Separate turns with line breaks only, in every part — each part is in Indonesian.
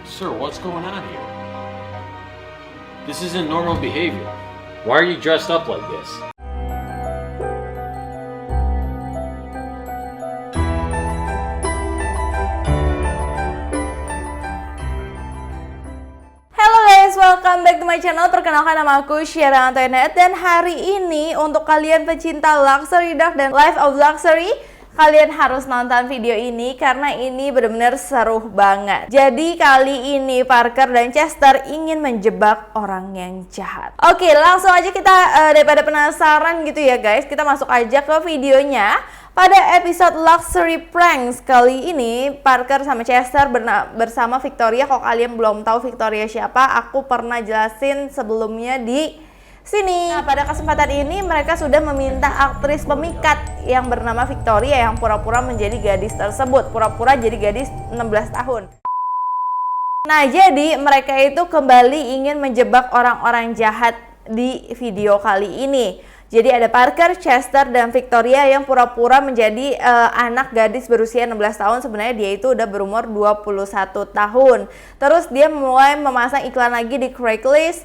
Sir, what's going on here? This isn't normal behavior. Why are you dressed up like this?
Welcome back to my channel. Perkenalkan, nama aku Syara Antoinette. Dan hari ini untuk kalian pecinta luxury dark dan life of luxury, kalian harus nonton video ini karena ini benar-benar seru banget. Jadi kali ini Parker dan Chester ingin menjebak orang yang jahat. Oke, langsung aja kita daripada penasaran gitu ya guys, kita masuk aja ke videonya. Pada episode Luxury Pranks kali ini, Parker sama Chester bersama Victoria. Kalau kalian belum tahu Victoria siapa, aku pernah jelasin sebelumnya di sini. Nah, pada kesempatan ini mereka sudah meminta aktris pemikat yang bernama Victoria yang pura-pura menjadi gadis tersebut. Pura-pura jadi gadis 16 tahun. Nah, jadi mereka itu kembali ingin menjebak orang-orang jahat di video kali ini. Jadi ada Parker, Chester, dan Victoria yang pura-pura menjadi anak gadis berusia 16 tahun. Sebenarnya dia itu udah berumur 21 tahun. Terus dia mulai memasang iklan lagi di Craigslist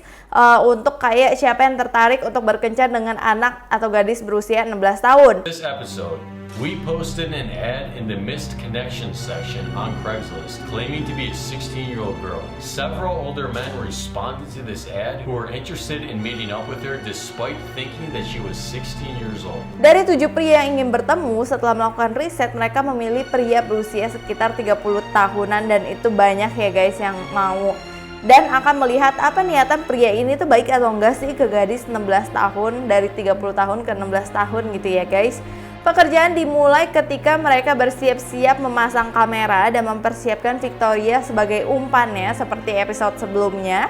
untuk kayak siapa yang tertarik untuk berkencan dengan anak atau gadis berusia 16 tahun.
This episode, we posted an ad in the missed connection section on Craigslist claiming to be a 16-year-old girl. Several older men responded to this ad who were interested in meeting up with her despite thinking that she was 16 years old.
Dari 7 pria yang ingin bertemu, setelah melakukan riset, mereka memilih pria berusia sekitar 30 tahunan dan itu banyak ya guys yang mau. Dan akan melihat apa niatan pria ini tuh baik atau enggak sih ke gadis 16 tahun, dari 30 tahun ke 16 tahun gitu ya guys. Pekerjaan dimulai ketika mereka bersiap-siap memasang kamera dan mempersiapkan Victoria sebagai umpannya seperti episode sebelumnya,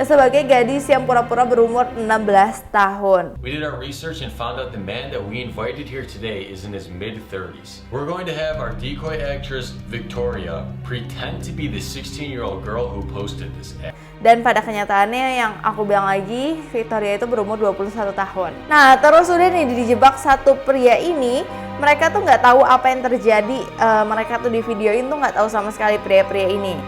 sebagai gadis yang pura-pura berumur 16 tahun.
We did our research and found out the man that we invited here today is in his mid-30s. We're going to have our decoy actress Victoria pretend to be the 16-year-old girl who posted this ad.
Dan pada kenyataannya yang aku bilang lagi, Victoria itu berumur 21 tahun. Nah, terus udah nih dijebak satu pria ini. Mereka tuh nggak tahu apa yang terjadi. Mereka tuh di videoin tuh nggak tahu sama sekali pria-pria ini.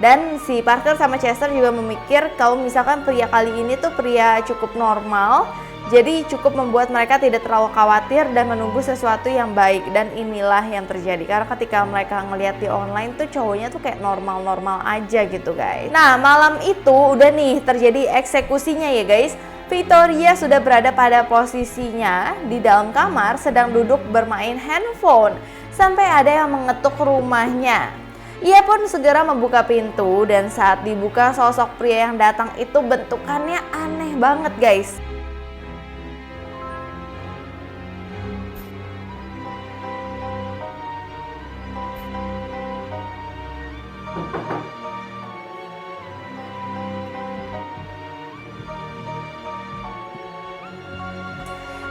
Dan si Parker sama Chester juga memikir kalau misalkan pria kali ini tuh pria cukup normal, jadi cukup membuat mereka tidak terlalu khawatir dan menunggu sesuatu yang baik. Dan inilah yang terjadi, karena ketika mereka ngeliat di online tuh cowoknya tuh kayak normal-normal aja gitu guys. Nah, malam itu udah nih terjadi eksekusinya ya guys. Victoria sudah berada pada posisinya di dalam kamar sedang duduk bermain handphone sampai ada yang mengetuk rumahnya. Ia pun segera membuka pintu dan saat dibuka sosok pria yang datang itu bentukannya aneh banget guys.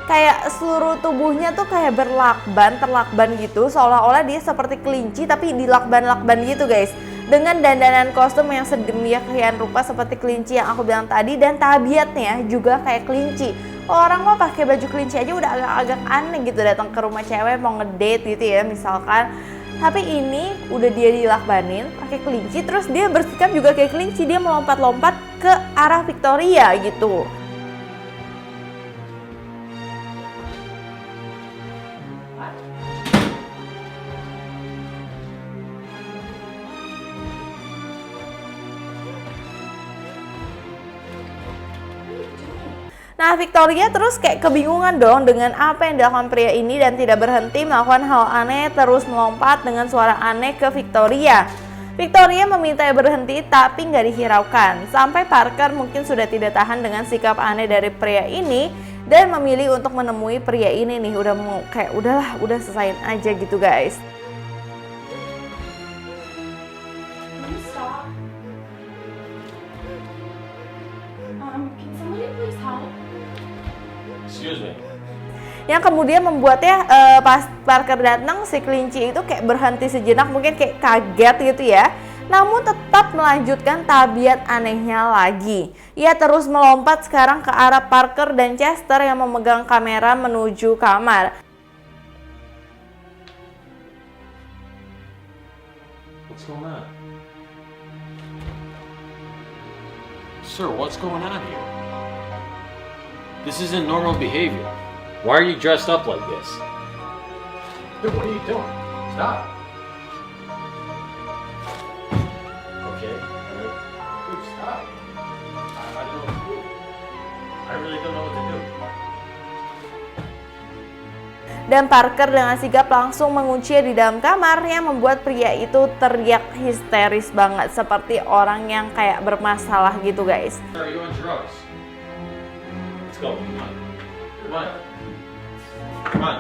Kayak seluruh tubuhnya tuh kayak terlakban gitu, seolah-olah dia seperti kelinci tapi dilakban-lakban gitu guys. Dengan dandanan kostum yang sedemikian rupa seperti kelinci yang aku bilang tadi, dan tabiatnya juga kayak kelinci. Orang mau pakai baju kelinci aja udah agak-agak aneh gitu datang ke rumah cewek mau ngedate gitu ya misalkan. Tapi ini udah dia dilakbanin pakai kelinci, terus dia bersikap juga kayak kelinci, dia melompat-lompat ke arah Victoria gitu. Nah, Victoria terus kayak kebingungan dong dengan apa yang dilakukan pria ini dan tidak berhenti melakukan hal aneh, terus melompat dengan suara aneh ke Victoria. Victoria meminta berhenti tapi nggak dihiraukan. Sampai Parker mungkin sudah tidak tahan dengan sikap aneh dari pria ini dan memilih untuk menemui pria ini nih. Udah mau kayak udah selesain aja gitu guys.
Can somebody please help?
Excuse me.
Yang kemudian membuatnya pas Parker datang, si kelinci itu kayak berhenti sejenak, mungkin kayak kaget gitu ya. Namun tetap melanjutkan tabiat anehnya lagi. Ia terus melompat sekarang ke arah Parker dan Chester yang memegang kamera menuju kamar.
What's going on? Sir, what's going on here? This isn't normal behavior. Why are you dressed up like this? Dude, what are you doing? Stop. Okay. Dude, stop. I don't know what to do. I really don't know what to do.
Dan Parker dengan sigap langsung mengunci di dalam kamar yang membuat pria itu teriak histeris banget seperti orang yang kayak bermasalah gitu guys.
Are you on drugs? Let's go. Come on. Come on. Come on.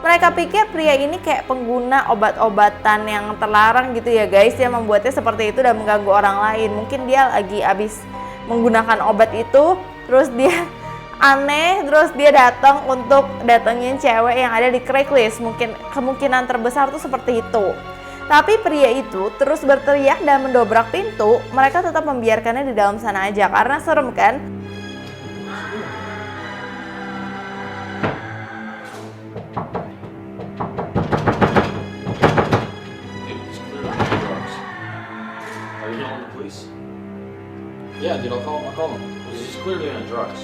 Mereka pikir pria ini kayak pengguna obat-obatan yang terlarang gitu ya guys, yang membuatnya seperti itu dan mengganggu orang lain. Mungkin dia lagi habis menggunakan obat itu, terus dia aneh, terus dia datang untuk datengin cewek yang ada di Craigslist. Mungkin kemungkinan terbesar tuh seperti itu. Tapi pria itu terus berteriak dan mendobrak pintu. Mereka tetap membiarkannya di dalam sana aja karena serem kan.
Yeah, dude, I'll call him. He's clearly on drugs.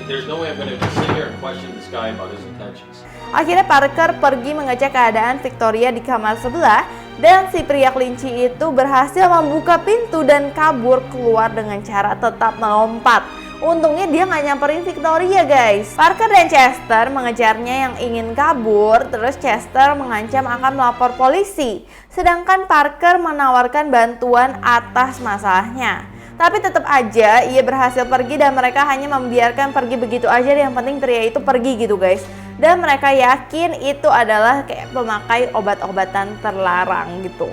There's no way I'm gonna sit here and question this guy about his intentions.
Akhirnya Parker pergi mengecek keadaan Victoria di kamar sebelah dan si pria kelinci itu berhasil membuka pintu dan kabur keluar dengan cara tetap melompat. Untungnya dia nggak nyamperin Victoria guys. Parker dan Chester mengejarnya yang ingin kabur, terus Chester mengancam akan melapor polisi. Sedangkan Parker menawarkan bantuan atas masalahnya. Tapi tetap aja ia berhasil pergi dan mereka hanya membiarkan pergi begitu aja. Yang penting pria itu pergi gitu guys. Dan mereka yakin itu adalah kayak pemakai obat-obatan terlarang gitu.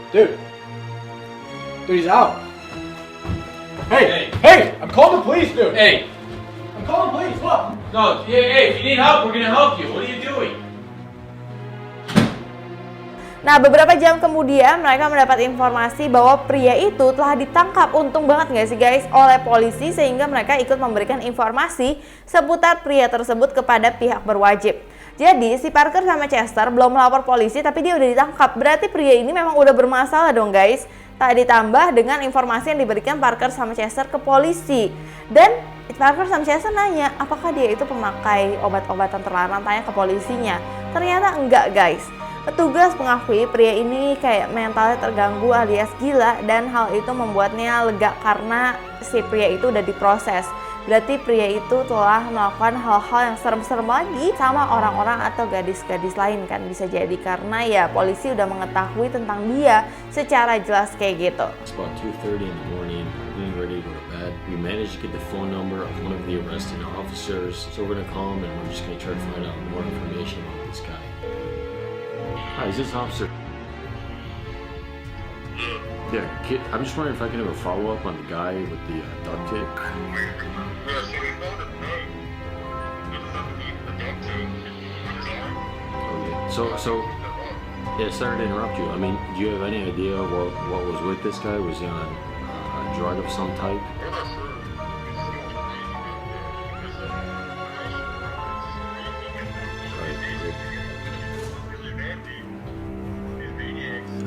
Dude, he's out. Hey, I'm calling the police, dude.
Hey!
I'm calling the police, look.
No, hey, if you need help, we're gonna help you. What are you doing?
Nah, beberapa jam kemudian mereka mendapat informasi bahwa pria itu telah ditangkap, untung banget nggak sih guys, oleh polisi sehingga mereka ikut memberikan informasi seputar pria tersebut kepada pihak berwajib. Jadi si Parker sama Chester belum melapor polisi tapi dia udah ditangkap, berarti pria ini memang udah bermasalah dong guys. Tak ditambah dengan informasi yang diberikan Parker sama Chester ke polisi. Dan Parker sama Chester nanya apakah dia itu pemakai obat-obatan terlarang, tanya ke polisinya. Ternyata enggak guys. Petugas mengakui pria ini kayak mentalnya terganggu alias gila dan hal itu membuatnya lega karena si pria itu udah diproses. Berarti pria itu telah melakukan hal-hal yang serem-serem lagi sama orang-orang atau gadis-gadis lain kan, bisa jadi karena ya polisi udah mengetahui tentang dia secara jelas kayak gitu.
It's about 2:30 in the morning, getting ready to go to bed. We managed to get the phone number of one of the arresting officers, so we're gonna call him and we're just gonna try to find out more information about this guy. Hi, is this officer? Yeah, I'm just wondering if I can have a follow-up on the guy with the duct tape. So, yeah, sorry to interrupt you. I mean, do you have any idea what was with this guy? Was he on a drug of some type?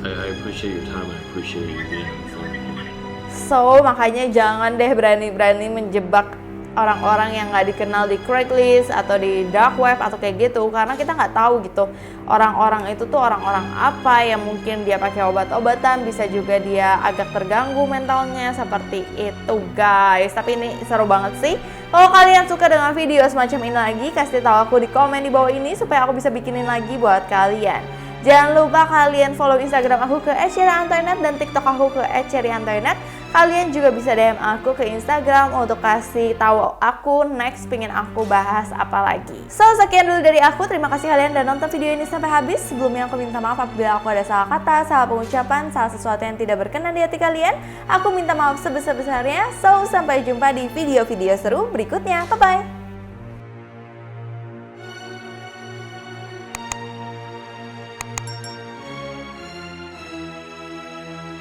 I appreciate your time and I appreciate you being on the phone with me.
So, makanya jangan deh berani-berani menjebak orang-orang yang nggak dikenal di Craigslist atau di dark web atau kayak gitu, karena kita nggak tahu gitu orang-orang itu tuh orang-orang apa, yang mungkin dia pakai obat-obatan, bisa juga dia agak terganggu mentalnya seperti itu guys. Tapi ini seru banget sih. Kalau kalian suka dengan video semacam ini lagi, kasih tahu aku di komen di bawah ini supaya aku bisa bikinin lagi buat kalian. Jangan lupa kalian follow Instagram aku ke @cherryantoinette dan TikTok aku ke @cherryantoinette. Kalian juga bisa DM aku ke Instagram untuk kasih tahu aku next pengen aku bahas apa lagi. So, sekian dulu dari aku. Terima kasih kalian udah nonton video ini sampai habis. Sebelumnya aku minta maaf apabila aku ada salah kata, salah pengucapan, salah sesuatu yang tidak berkenan di hati kalian. Aku minta maaf sebesar-besarnya. So, sampai jumpa di video-video seru berikutnya. Bye-bye.